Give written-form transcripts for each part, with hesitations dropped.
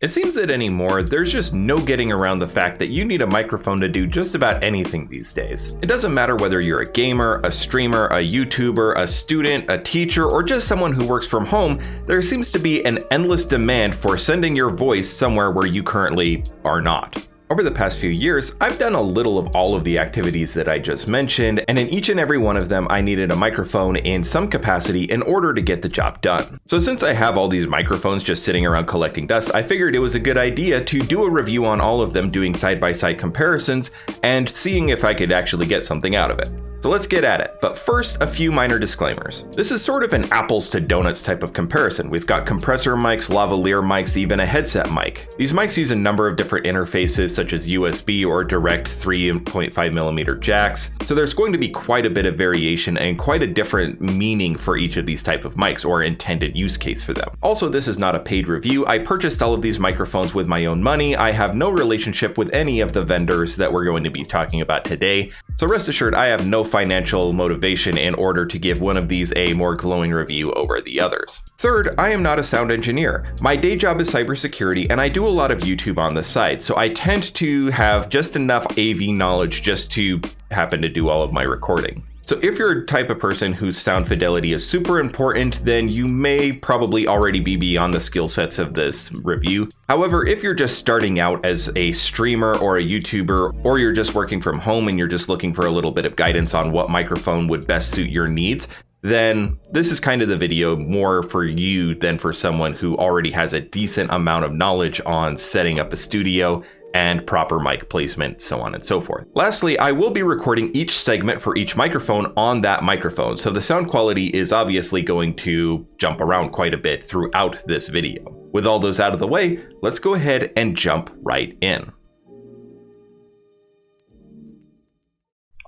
It seems that anymore, there's just no getting around the fact that you need a microphone to do just about anything these days. It doesn't matter whether you're a gamer, a streamer, a YouTuber, a student, a teacher, or just someone who works from home, there seems to be an endless demand for sending your voice somewhere where you currently are not. Over the past few years, I've done a little of all of the activities that I just mentioned, and in each and every one of them, I needed a microphone in some capacity in order to get the job done. So since I have all these microphones just sitting around collecting dust, I figured it was a good idea to do a review on all of them, doing side-by-side comparisons and seeing if I could actually get something out of it. So let's get at it, but first, a few minor disclaimers. This is sort of an apples to donuts type of comparison. We've got compressor mics, lavalier mics, even a headset mic. These mics use a number of different interfaces such as USB or direct 3.5mm jacks, so there's going to be quite a bit of variation and quite a different meaning for each of these type of mics or intended use case for them. Also, this is not a paid review. I purchased all of these microphones with my own money. I have no relationship with any of the vendors that we're going to be talking about today, so rest assured I have no financial motivation in order to give one of these a more glowing review over the others. Third, I am not a sound engineer. My day job is cybersecurity and I do a lot of YouTube on the side, so I tend to have just enough AV knowledge just to happen to do all of my recording. So if you're a type of person whose sound fidelity is super important, then you may probably already be beyond the skill sets of this review. However, if you're just starting out as a streamer or a YouTuber, or you're just working from home and you're just looking for a little bit of guidance on what microphone would best suit your needs, then this is kind of the video more for you than for someone who already has a decent amount of knowledge on setting up a studio and proper mic placement, so on and so forth. Lastly, I will be recording each segment for each microphone on that microphone, so the sound quality is obviously going to jump around quite a bit throughout this video. With all those out of the way, let's go ahead and jump right in.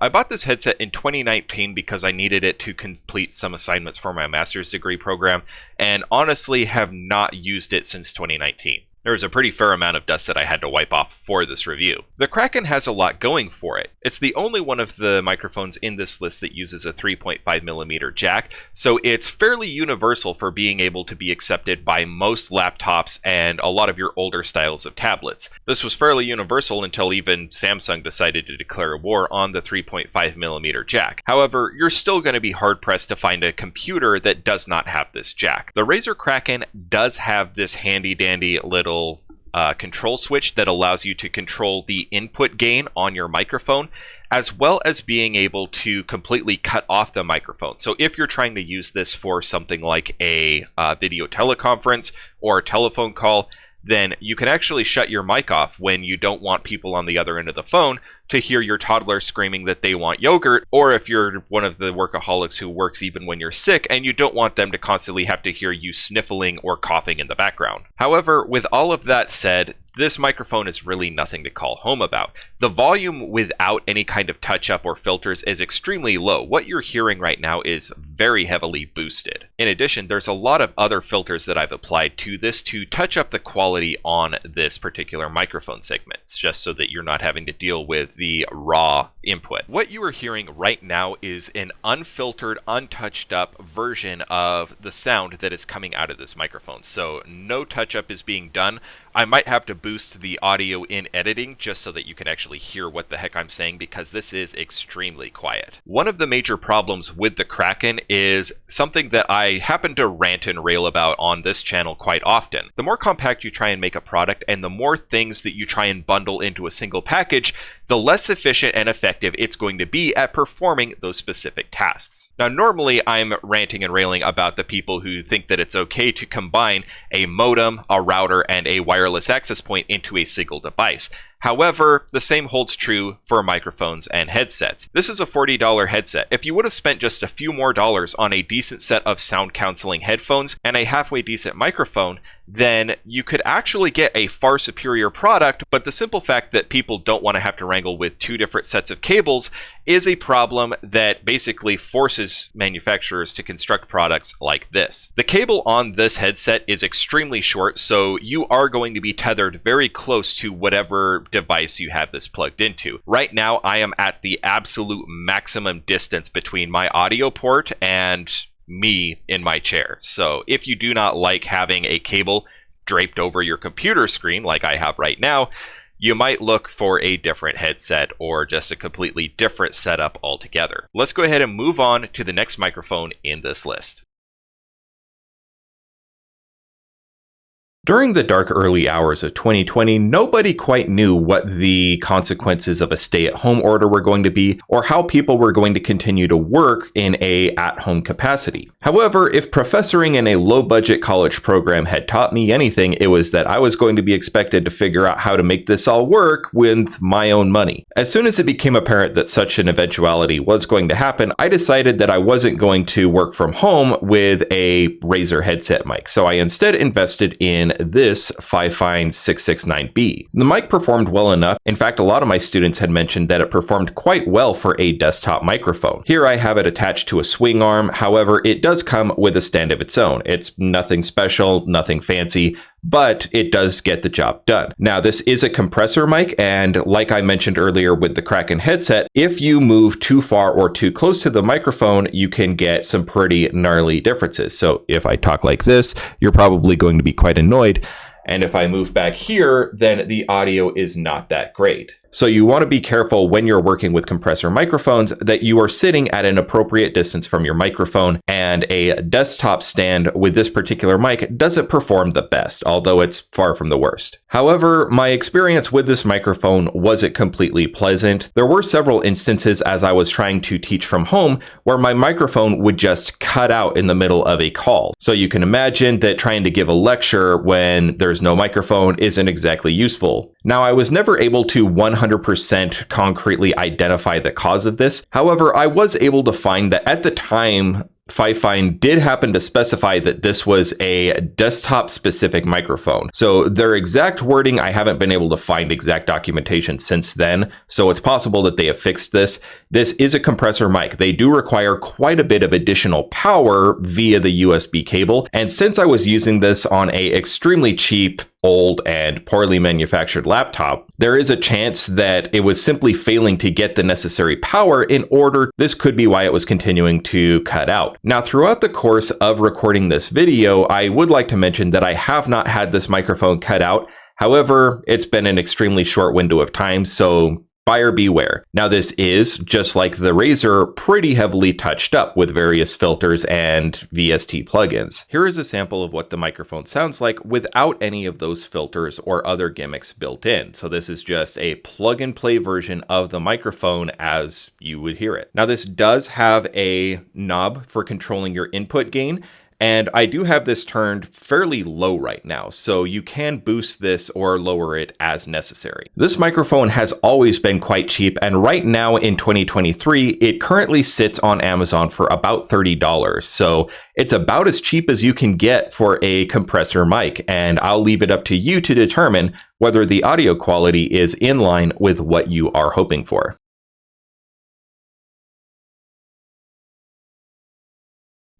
I bought this headset in 2019 because I needed it to complete some assignments for my master's degree program, and honestly have not used it since 2019. There was a pretty fair amount of dust that I had to wipe off for this review. The Kraken has a lot going for it. It's the only one of the microphones in this list that uses a 3.5mm jack, so it's fairly universal for being able to be accepted by most laptops and a lot of your older styles of tablets. This was fairly universal until even Samsung decided to declare war on the 3.5mm jack. However, you're still going to be hard-pressed to find a computer that does not have this jack. The Razer Kraken does have this handy-dandy little control switch that allows you to control the input gain on your microphone, as well as being able to completely cut off the microphone. So if you're trying to use this for something like a video teleconference or a telephone call, then you can actually shut your mic off when you don't want people on the other end of the phone to hear your toddler screaming that they want yogurt, or if you're one of the workaholics who works even when you're sick and you don't want them to constantly have to hear you sniffling or coughing in the background. However, with all of that said, this microphone is really nothing to call home about. The volume without any kind of touch-up or filters is extremely low. What you're hearing right now is very heavily boosted. In addition, there's a lot of other filters that I've applied to this to touch up the quality on this particular microphone segment, just so that you're not having to deal with the raw input. What you are hearing right now is an unfiltered, untouched up version of the sound that is coming out of this microphone. So no touch-up is being done. I might have to boost the audio in editing just so that you can actually hear what the heck I'm saying, because this is extremely quiet. One of the major problems with the Kraken is something that I happen to rant and rail about on this channel quite often. The more compact you try and make a product and the more things that you try and bundle into a single package, the less efficient and effective it's going to be at performing those specific tasks. Now, normally I'm ranting and railing about the people who think that it's okay to combine a modem, a router, and a wireless access point into a single device. However, the same holds true for microphones and headsets. This is a $40 headset. If you would have spent just a few more dollars on a decent set of sound canceling headphones and a halfway decent microphone, then you could actually get a far superior product, but the simple fact that people don't want to have to wrangle with two different sets of cables is a problem that basically forces manufacturers to construct products like this. The cable on this headset is extremely short, so you are going to be tethered very close to whatever device you have this plugged into. Right now, I am at the absolute maximum distance between my audio port and me in my chair. So if you do not like having a cable draped over your computer screen like I have right now, you might look for a different headset or just a completely different setup altogether. Let's go ahead and move on to the next microphone in this list. During the dark early hours of 2020, nobody quite knew what the consequences of a stay-at-home order were going to be, or how people were going to continue to work in a at-home capacity. However, if professoring in a low-budget college program had taught me anything, it was that I was going to be expected to figure out how to make this all work with my own money. As soon as it became apparent that such an eventuality was going to happen, I decided that I wasn't going to work from home with a Razer headset mic, so I instead invested in this Fifine K669b. The mic performed well enough. In fact, a lot of my students had mentioned that it performed quite well for a desktop microphone. Here I have it attached to a swing arm. However, it does come with a stand of its own. It's nothing special, nothing fancy, but it does get the job done. Now, this is a compressor mic, and like I mentioned earlier with the Kraken headset, if you move too far or too close to the microphone, you can get some pretty gnarly differences. So if I talk like this, you're probably going to be quite annoyed. And if I move back here, then the audio is not that great. So you want to be careful when you're working with compressor microphones that you are sitting at an appropriate distance from your microphone, and a desktop stand with this particular mic doesn't perform the best, although it's far from the worst. However, my experience with this microphone wasn't completely pleasant. There were several instances as I was trying to teach from home where my microphone would just cut out in the middle of a call. So you can imagine that trying to give a lecture when there's no microphone isn't exactly useful. Now, I was never able to 100% concretely identify the cause of this. However, I was able to find that at the time, Fifine did happen to specify that this was a desktop specific microphone. So their exact wording, I haven't been able to find exact documentation since then. So it's possible that they have fixed this. This is a compressor mic. They do require quite a bit of additional power via the USB cable. And since I was using this on a extremely cheap, old and poorly manufactured laptop, there is a chance that it was simply failing to get the necessary power in order. This could be why it was continuing to cut out. Now, throughout the course of recording this video, I would like to mention that I have not had this microphone cut out. However, it's been an extremely short window of time, so buyer beware. Now, this is, just like the Razer, pretty heavily touched up with various filters and VST plugins. Here is a sample of what the microphone sounds like without any of those filters or other gimmicks built in. So this is just a plug-and-play version of the microphone as you would hear it. Now, this does have a knob for controlling your input gain, and I do have this turned fairly low right now, so you can boost this or lower it as necessary. This microphone has always been quite cheap, and right now in 2023, it currently sits on Amazon for about $30. So it's about as cheap as you can get for a compressor mic, and I'll leave it up to you to determine whether the audio quality is in line with what you are hoping for.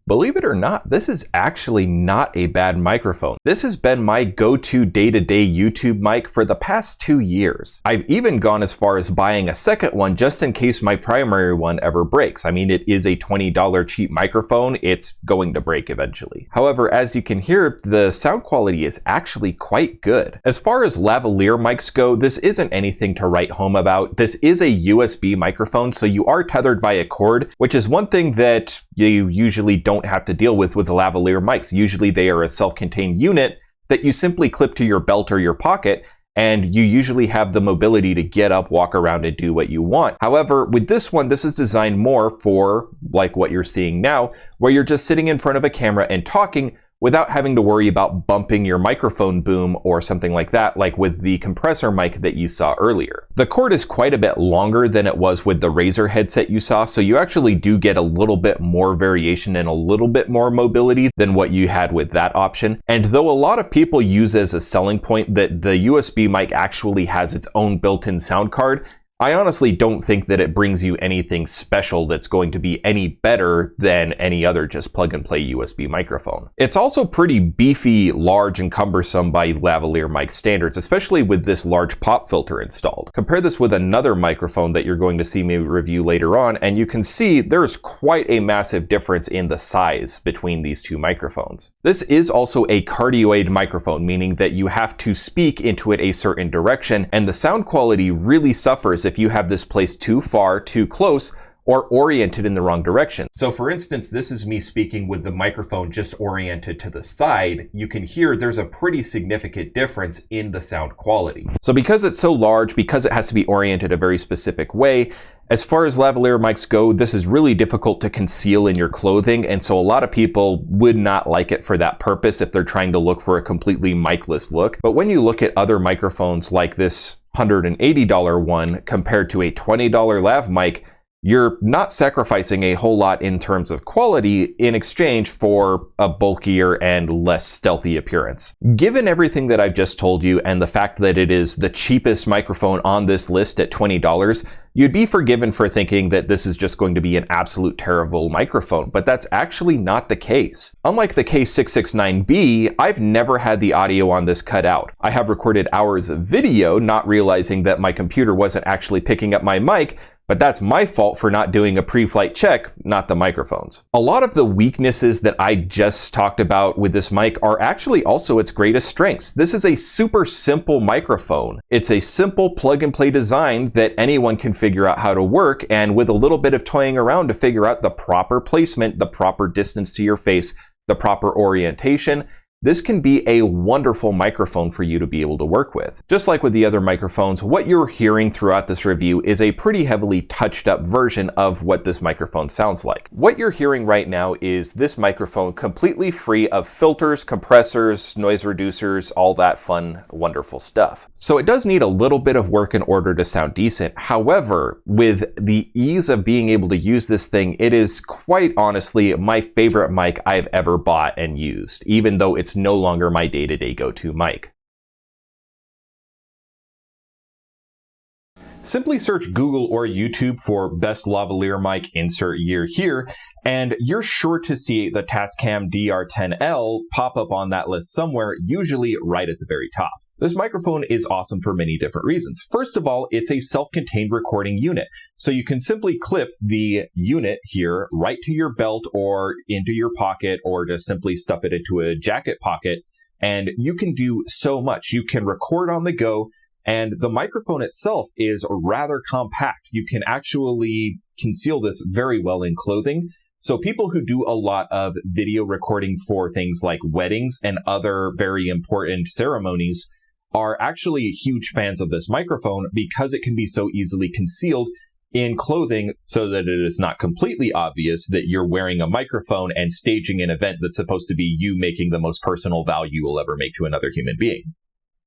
Believe it or not, this is actually not a bad microphone. This has been my go-to day-to-day YouTube mic for the past 2 years. I've even gone as far as buying a second one just in case my primary one ever breaks. I mean, it is a $20 cheap microphone. It's going to break eventually. However, as you can hear, the sound quality is actually quite good. As far as lavalier mics go, this isn't anything to write home about. This is a USB microphone, so you are tethered by a cord, which is one thing that you usually don't have to deal with the lavalier mics. Usually they are a self-contained unit that you simply clip to your belt or your pocket, and you usually have the mobility to get up, walk around, and do what you want. However, with this one, this is designed more for like what you're seeing now, where you're just sitting in front of a camera and talking without having to worry about bumping your microphone boom or something like that, like with the compressor mic that you saw earlier. The cord is quite a bit longer than it was with the Razer headset you saw, so you actually do get a little bit more variation and a little bit more mobility than what you had with that option. And though a lot of people use as a selling point that the USB mic actually has its own built-in sound card, I honestly don't think that it brings you anything special that's going to be any better than any other just plug and play USB microphone. It's also pretty beefy, large, and cumbersome by lavalier mic standards, especially with this large pop filter installed. Compare this with another microphone that you're going to see me review later on, and you can see there's quite a massive difference in the size between these two microphones. This is also a cardioid microphone, meaning that you have to speak into it a certain direction, and the sound quality really suffers if you have this placed too far, too close, or oriented in the wrong direction. So for instance, this is me speaking with the microphone just oriented to the side. You can hear there's a pretty significant difference in the sound quality. So because it's so large, because it has to be oriented a very specific way, as far as lavalier mics go, this is really difficult to conceal in your clothing, and so a lot of people would not like it for that purpose if they're trying to look for a completely mic-less look. But when you look at other microphones like this $180 one compared to a $20 lav mic, you're not sacrificing a whole lot in terms of quality in exchange for a bulkier and less stealthy appearance. Given everything that I've just told you and the fact that it is the cheapest microphone on this list at $20, you'd be forgiven for thinking that this is just going to be an absolute terrible microphone, but that's actually not the case. Unlike the K669b, I've never had the audio on this cut out. I have recorded hours of video, not realizing that my computer wasn't actually picking up my mic, but that's my fault for not doing a pre-flight check, not the microphones. A lot of the weaknesses that I just talked about with this mic are actually also its greatest strengths. This is a super simple microphone. It's a simple plug and play design that anyone can figure out how to work, and with a little bit of toying around to figure out the proper placement, the proper distance to your face, the proper orientation, this can be a wonderful microphone for you to be able to work with. Just like with the other microphones, what you're hearing throughout this review is a pretty heavily touched up version of what this microphone sounds like. What you're hearing right now is this microphone completely free of filters, compressors, noise reducers, all that fun, wonderful stuff. So it does need a little bit of work in order to sound decent. However, with the ease of being able to use this thing, it is quite honestly my favorite mic I've ever bought and used, even though it's no longer my day-to-day go-to mic. Simply search Google or YouTube for best lavalier mic, insert year here, and you're sure to see the Tascam DR-10L pop up on that list somewhere, usually right at the very top. This microphone is awesome for many different reasons. First of all, it's a self-contained recording unit. So you can simply clip the unit here right to your belt or into your pocket, or just simply stuff it into a jacket pocket, and you can do so much. You can record on the go, and the microphone itself is rather compact. You can actually conceal this very well in clothing. So people who do a lot of video recording for things like weddings and other very important ceremonies are actually huge fans of this microphone because it can be so easily concealed in clothing so that it is not completely obvious that you're wearing a microphone and staging an event that's supposed to be you making the most personal value you will ever make to another human being.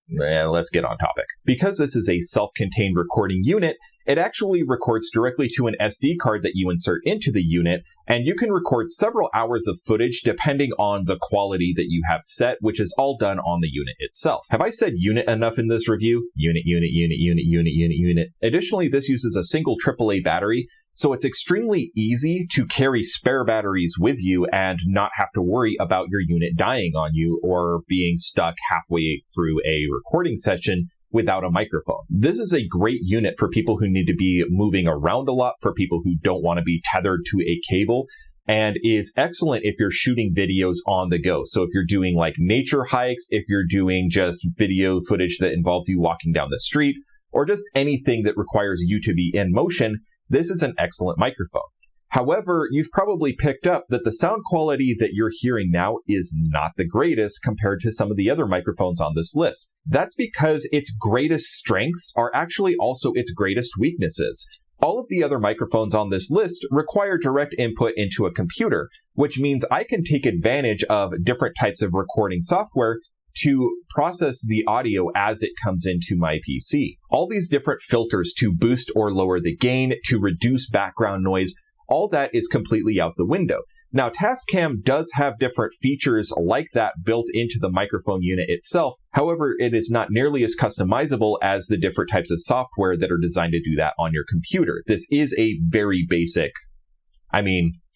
Let's get on topic. Because this is a self-contained recording unit, it actually records directly to an SD card that you insert into the unit, and you can record several hours of footage depending on the quality that you have set, which is all done on the unit itself. Have I said unit enough in this review? Unit, unit, unit, unit, unit, unit, unit. Additionally, this uses a single AAA battery, so it's extremely easy to carry spare batteries with you and not have to worry about your unit dying on you or being stuck halfway through a recording session without a microphone. This is a great unit for people who need to be moving around a lot, for people who don't want to be tethered to a cable, and is excellent if you're shooting videos on the go. So if you're doing like nature hikes, if you're doing just video footage that involves you walking down the street, or just anything that requires you to be in motion, this is an excellent microphone. However, you've probably picked up that the sound quality that you're hearing now is not the greatest compared to some of the other microphones on this list. That's because its greatest strengths are actually also its greatest weaknesses. All of the other microphones on this list require direct input into a computer, which means I can take advantage of different types of recording software to process the audio as it comes into my PC. All these different filters to boost or lower the gain, to reduce background noise, all that is completely out the window. Now, Tascam does have different features like that built into the microphone unit itself. However, it is not nearly as customizable as the different types of software that are designed to do that on your computer. This is a very basic,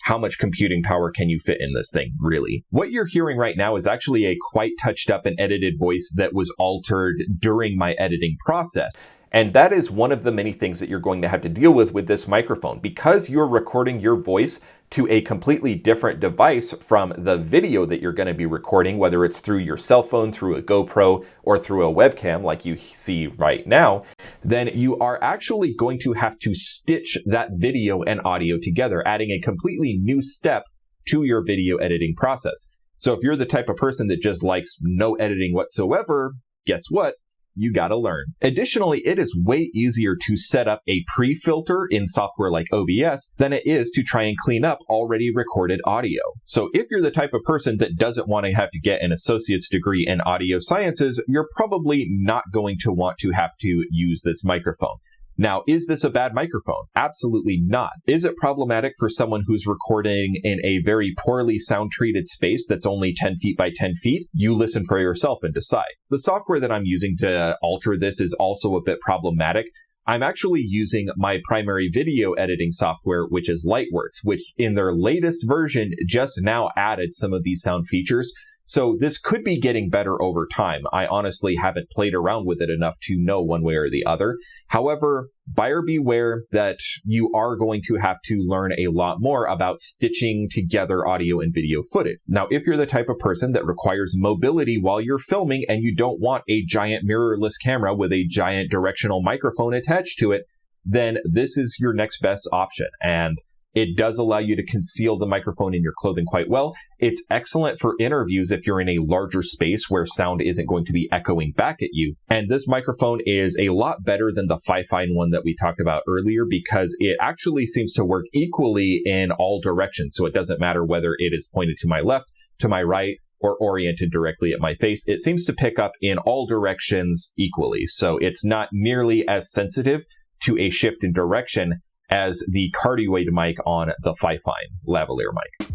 how much computing power can you fit in this thing, really? What you're hearing right now is actually a quite touched up and edited voice that was altered during my editing process. And that is one of the many things that you're going to have to deal with this microphone. Because you're recording your voice to a completely different device from the video that you're going to be recording, whether it's through your cell phone, through a GoPro, or through a webcam like you see right now, then you are actually going to have to stitch that video and audio together, adding a completely new step to your video editing process. So if you're the type of person that just likes no editing whatsoever, guess what? You gotta learn. Additionally, it is way easier to set up a pre-filter in software like OBS than it is to try and clean up already recorded audio. So if you're the type of person that doesn't want to have to get an associate's degree in audio sciences, you're probably not going to want to have to use this microphone. Now, is this a bad microphone? Absolutely not. Is it problematic for someone who's recording in a very poorly sound-treated space that's only 10 feet by 10 feet? You listen for yourself and decide. The software that I'm using to alter this is also a bit problematic. I'm actually using my primary video editing software, which is Lightworks, which in their latest version just now added some of these sound features. So this could be getting better over time. I honestly haven't played around with it enough to know one way or the other. However, buyer beware that you are going to have to learn a lot more about stitching together audio and video footage. Now, if you're the type of person that requires mobility while you're filming and you don't want a giant mirrorless camera with a giant directional microphone attached to it, then this is your next best option. And it does allow you to conceal the microphone in your clothing quite well. It's excellent for interviews if you're in a larger space where sound isn't going to be echoing back at you. And this microphone is a lot better than the Fifine one that we talked about earlier because it actually seems to work equally in all directions. So it doesn't matter whether it is pointed to my left, to my right, or oriented directly at my face. It seems to pick up in all directions equally. So it's not nearly as sensitive to a shift in direction as the cardioid mic on the Fifine lavalier mic.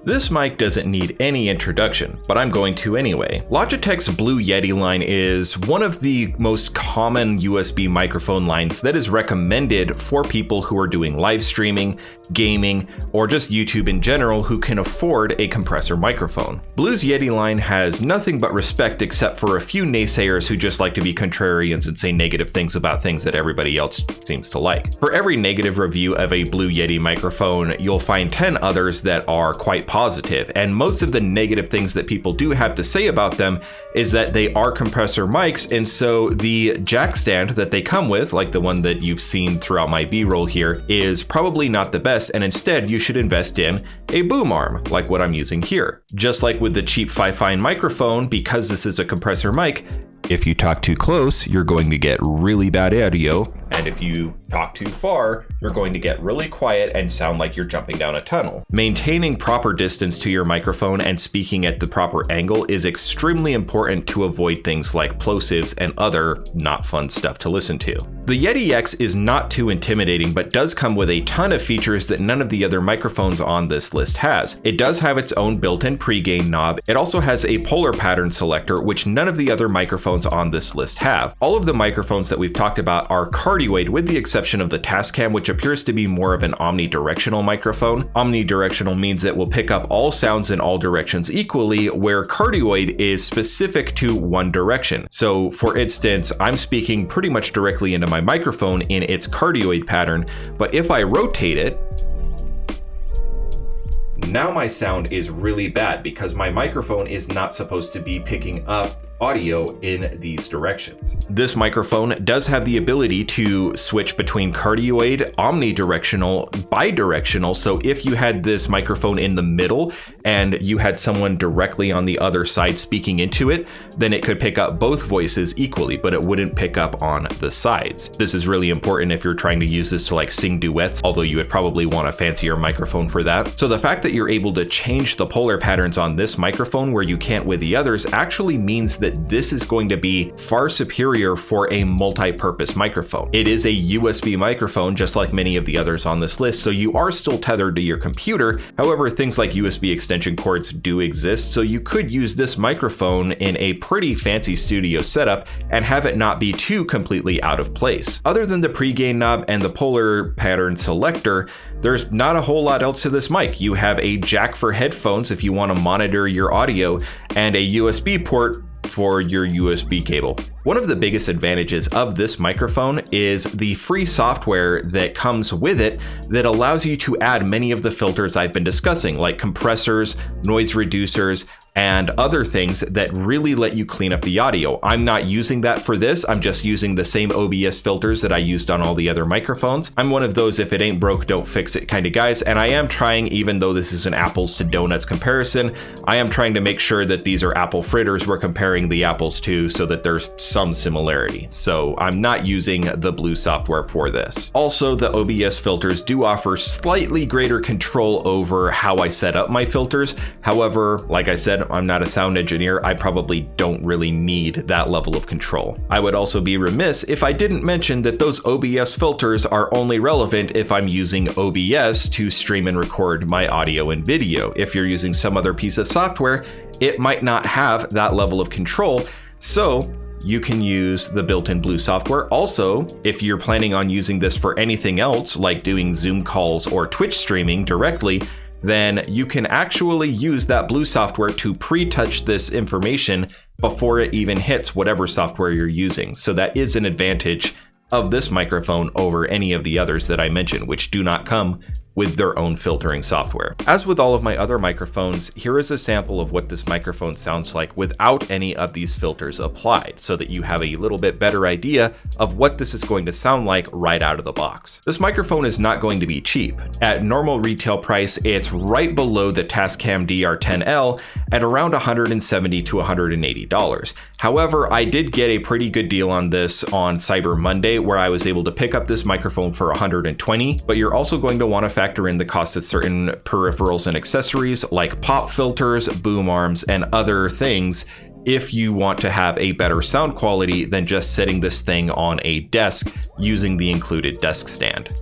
This mic doesn't need any introduction, but I'm going to anyway. Logitech's Blue Yeti line is one of the most common USB microphone lines that is recommended for people who are doing live streaming, gaming, or just YouTube in general who can afford a compressor microphone. Blue's Yeti line has nothing but respect except for a few naysayers who just like to be contrarians and say negative things about things that everybody else seems to like. For every negative review of a Blue Yeti microphone, you'll find 10 others that are quite positive, and most of the negative things that people do have to say about them is that they are compressor mics, and so the jack stand that they come with, like the one that you've seen throughout my B-roll here, is probably not the best, and instead you should invest in a boom arm, like what I'm using here. Just like with the cheap Fifine microphone, because this is a compressor mic, if you talk too close, you're going to get really bad audio, and if you talk too far, you're going to get really quiet and sound like you're jumping down a tunnel. Maintaining proper distance to your microphone and speaking at the proper angle is extremely important to avoid things like plosives and other not fun stuff to listen to. The Yeti X is not too intimidating, but does come with a ton of features that none of the other microphones on this list has. It does have its own built-in pre-gain knob. It also has a polar pattern selector, which none of the other microphones on this list have. All of the microphones that we've talked about are cardioid, with the exception of the Tascam, which appears to be more of an omnidirectional microphone. Omnidirectional means it will pick up all sounds in all directions equally, where cardioid is specific to one direction. So for instance, I'm speaking pretty much directly into my microphone in its cardioid pattern, but if I rotate it, now my sound is really bad because my microphone is not supposed to be picking up audio in these directions. This microphone does have the ability to switch between cardioid, omnidirectional, bidirectional. So if you had this microphone in the middle and you had someone directly on the other side speaking into it, then it could pick up both voices equally, but it wouldn't pick up on the sides. This is really important if you're trying to use this to like sing duets, although you would probably want a fancier microphone for that. So the fact that you're able to change the polar patterns on this microphone where you can't with the others actually means that this is going to be far superior for a multi-purpose microphone. It is a USB microphone, just like many of the others on this list, so you are still tethered to your computer. However, things like USB extension cords do exist, so you could use this microphone in a pretty fancy studio setup and have it not be too completely out of place. Other than the pre-gain knob and the polar pattern selector, there's not a whole lot else to this mic. You have a jack for headphones if you want to monitor your audio, and a USB port for your USB cable. One of the biggest advantages of this microphone is the free software that comes with it that allows you to add many of the filters I've been discussing, like compressors, noise reducers, and other things that really let you clean up the audio. I'm not using that for this. I'm just using the same OBS filters that I used on all the other microphones. I'm one of those if it ain't broke, don't fix it kind of guys, and I am trying, even though this is an apples to donuts comparison, I am trying to make sure that these are apple fritters we're comparing the apples to so that there's some similarity. So I'm not using the blue software for this. Also, the OBS filters do offer slightly greater control over how I set up my filters. However, like I said, I'm not a sound engineer. I probably don't really need that level of control. I would also be remiss if I didn't mention that those OBS filters are only relevant if I'm using OBS to stream and record my audio and video. If you're using some other piece of software, it might not have that level of control, so you can use the built-in blue software. Also, if you're planning on using this for anything else, like doing Zoom calls or Twitch streaming directly, then you can actually use that blue software to pre-touch this information before it even hits whatever software you're using. So that is an advantage of this microphone over any of the others that I mentioned, which do not come with their own filtering software. As with all of my other microphones, here is a sample of what this microphone sounds like without any of these filters applied, so that you have a little bit better idea of what this is going to sound like right out of the box. This microphone is not going to be cheap. At normal retail price, it's right below the Tascam DR-10L at around $170 to $180. However, I did get a pretty good deal on this on Cyber Monday, where I was able to pick up this microphone for $120, but you're also going to want to factor in the cost of certain peripherals and accessories like pop filters, boom arms, and other things if you want to have a better sound quality than just setting this thing on a desk using the included desk stand.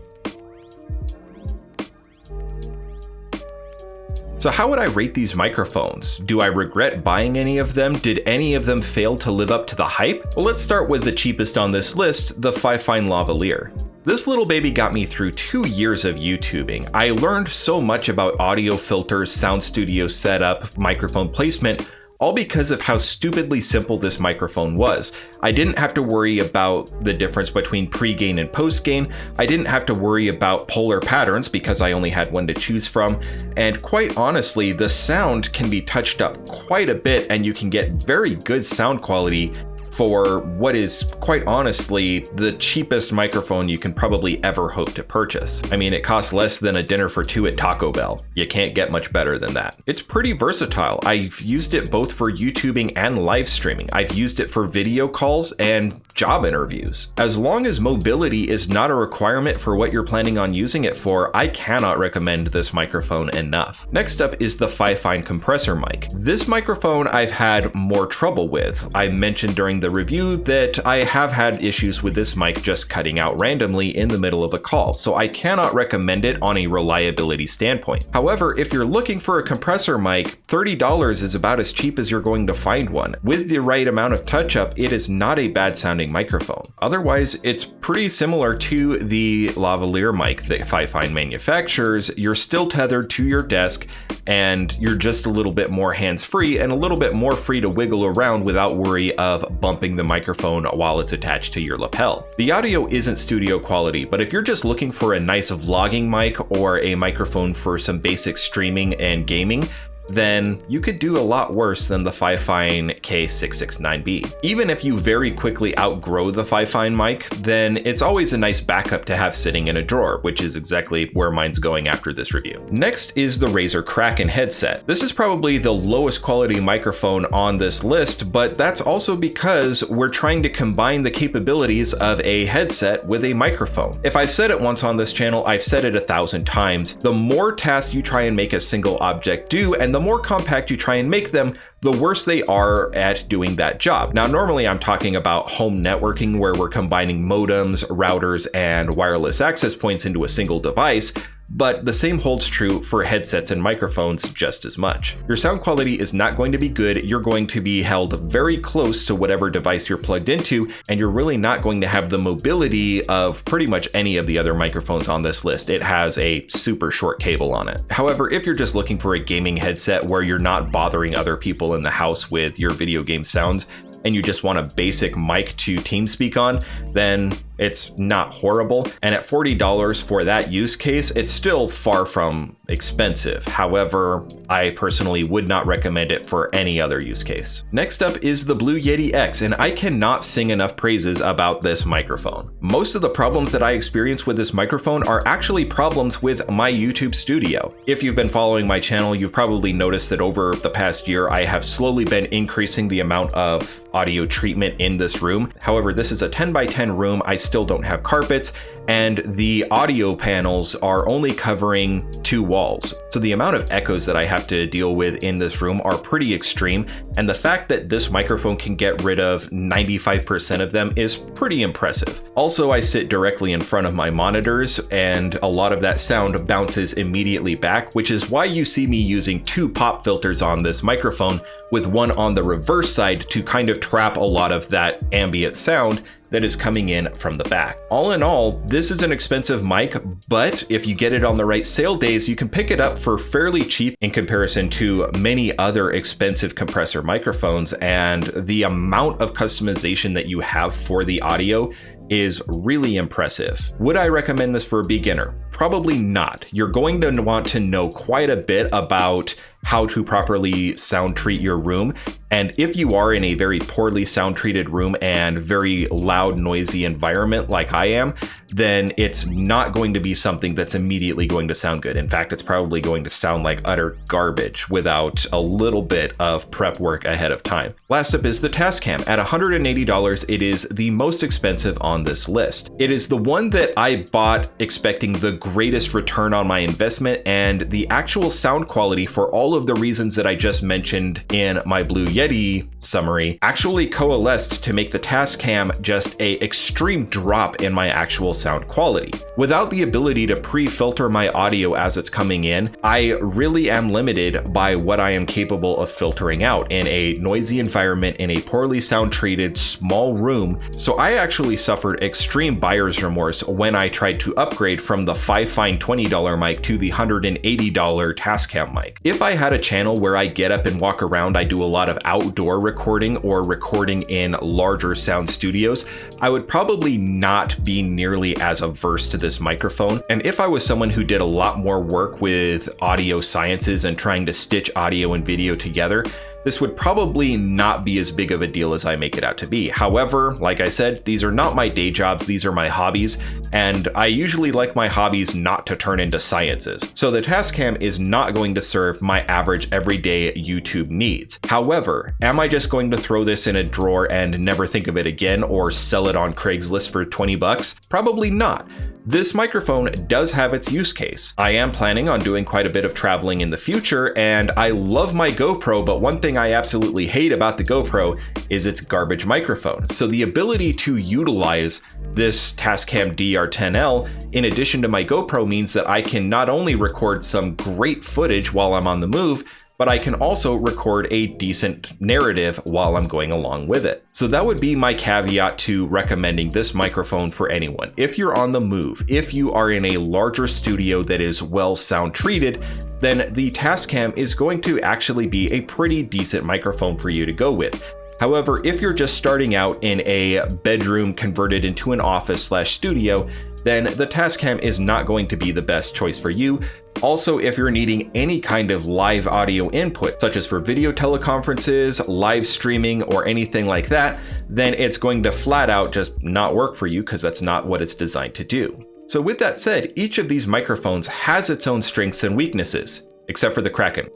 So how would I rate these microphones? Do I regret buying any of them? Did any of them fail to live up to the hype? Well, let's start with the cheapest on this list, the Fifine Lavalier. This little baby got me through 2 years of YouTubing. I learned so much about audio filters, sound studio setup, microphone placement, all because of how stupidly simple this microphone was. I didn't have to worry about the difference between pre-gain and post-gain. I didn't have to worry about polar patterns because I only had one to choose from. And quite honestly, the sound can be touched up quite a bit and you can get very good sound quality for what is quite honestly the cheapest microphone you can probably ever hope to purchase. I mean, it costs less than a dinner for two at Taco Bell. You can't get much better than that. It's pretty versatile. I've used it both for YouTubing and live streaming. I've used it for video calls and job interviews. As long as mobility is not a requirement for what you're planning on using it for, I cannot recommend this microphone enough. Next up is the Fifine compressor mic. This microphone I've had more trouble with. I mentioned during the review that I have had issues with this mic just cutting out randomly in the middle of a call, so I cannot recommend it on a reliability standpoint. However, if you're looking for a compressor mic, $30 is about as cheap as you're going to find one. With the right amount of touch-up, it is not a bad sounding microphone. Otherwise, it's pretty similar to the lavalier mic that Fifine manufactures. You're still tethered to your desk and you're just a little bit more hands-free and a little bit more free to wiggle around without worry of bumping the microphone while it's attached to your lapel. The audio isn't studio quality, but if you're just looking for a nice vlogging mic or a microphone for some basic streaming and gaming, then you could do a lot worse than the Fifine K669b. Even if you very quickly outgrow the Fifine mic, then it's always a nice backup to have sitting in a drawer, which is exactly where mine's going after this review. Next is the Razer Kraken headset. This is probably the lowest quality microphone on this list, but that's also because we're trying to combine the capabilities of a headset with a microphone. If I've said it once on this channel, I've said it 1,000 times. The more tasks you try and make a single object do, and and the more compact you try and make them, the worse they are at doing that job. Now, normally I'm talking about home networking where we're combining modems, routers, and wireless access points into a single device, but the same holds true for headsets and microphones just as much. Your sound quality is not going to be good, you're going to be held very close to whatever device you're plugged into, and you're really not going to have the mobility of pretty much any of the other microphones on this list. It has a super short cable on it. However, if you're just looking for a gaming headset where you're not bothering other people in the house with your video game sounds, and you just want a basic mic to TeamSpeak on, then it's not horrible. And at $40 for that use case, it's still far from expensive. However, I personally would not recommend it for any other use case. Next up is the Blue Yeti X, and I cannot sing enough praises about this microphone. Most of the problems that I experience with this microphone are actually problems with my YouTube studio. If you've been following my channel, you've probably noticed that over the past year, I have slowly been increasing the amount of audio treatment in this room. However, this is a 10 by 10 room. I still don't have carpets, and the audio panels are only covering 2 walls. So the amount of echoes that I have to deal with in this room are pretty extreme, and the fact that this microphone can get rid of 95% of them is pretty impressive. Also, I sit directly in front of my monitors, and a lot of that sound bounces immediately back, which is why you see me using 2 pop filters on this microphone, with one on the reverse side to kind of trap a lot of that ambient sound that is coming in from the back. All in all, this is an expensive mic, but if you get it on the right sale days, you can pick it up for fairly cheap in comparison to many other expensive compressor microphones, and the amount of customization that you have for the audio is really impressive. Would I recommend this for a beginner? Probably not. You're going to want to know quite a bit about how to properly sound treat your room. And if you are in a very poorly sound treated room and very loud, noisy environment like I am, then it's not going to be something that's immediately going to sound good. In fact, it's probably going to sound like utter garbage without a little bit of prep work ahead of time. Last up is the Tascam. At $180, it is the most expensive on this list. It is the one that I bought expecting the greatest return on my investment, and the actual sound quality for all of the reasons that I just mentioned in my Blue Yeti summary actually coalesced to make the Tascam just an extreme drop in my actual sound quality. Without the ability to pre-filter my audio as it's coming in, I really am limited by what I am capable of filtering out in a noisy environment in a poorly sound treated small room. So I actually suffered extreme buyer's remorse when I tried to upgrade from the Fifine $20 mic to the $180 Tascam mic. If I had a channel where I get up and walk around, I do a lot of outdoor recording or recording in larger sound studios, I would probably not be nearly as averse to this microphone. And if I was someone who did a lot more work with audio sciences and trying to stitch audio and video together, this would probably not be as big of a deal as I make it out to be. However, like I said, these are not my day jobs, these are my hobbies, and I usually like my hobbies not to turn into sciences. So the Tascam is not going to serve my average everyday YouTube needs. However, am I just going to throw this in a drawer and never think of it again, or sell it on Craigslist for 20 bucks? Probably not. This microphone does have its use case. I am planning on doing quite a bit of traveling in the future, and I love my GoPro, but one thing I absolutely hate about the GoPro is its garbage microphone. So the ability to utilize this Tascam DR-10L in addition to my GoPro means that I can not only record some great footage while I'm on the move, but I can also record a decent narrative while I'm going along with it. So that would be my caveat to recommending this microphone for anyone. If you're on the move, if you are in a larger studio that is well sound treated, then the Tascam is going to actually be a pretty decent microphone for you to go with. However, if you're just starting out in a bedroom converted into an office/studio, then the Tascam is not going to be the best choice for you. Also, if you're needing any kind of live audio input, such as for video teleconferences, live streaming, or anything like that, then it's going to flat out just not work for you because that's not what it's designed to do. So with that said, each of these microphones has its own strengths and weaknesses, except for the Kraken.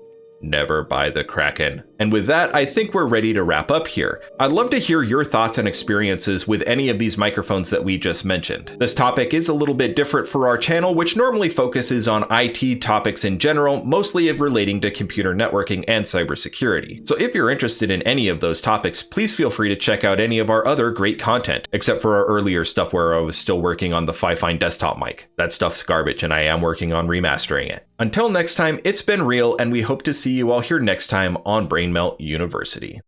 never buy the Kraken. And with that, I think we're ready to wrap up here. I'd love to hear your thoughts and experiences with any of these microphones that we just mentioned. This topic is a little bit different for our channel, which normally focuses on IT topics in general, mostly relating to computer networking and cybersecurity. So if you're interested in any of those topics, please feel free to check out any of our other great content, except for our earlier stuff where I was still working on the Fifine desktop mic. That stuff's garbage, and I am working on remastering it. Until next time, it's been real, and we hope to see you all here next time on Brain Melt University.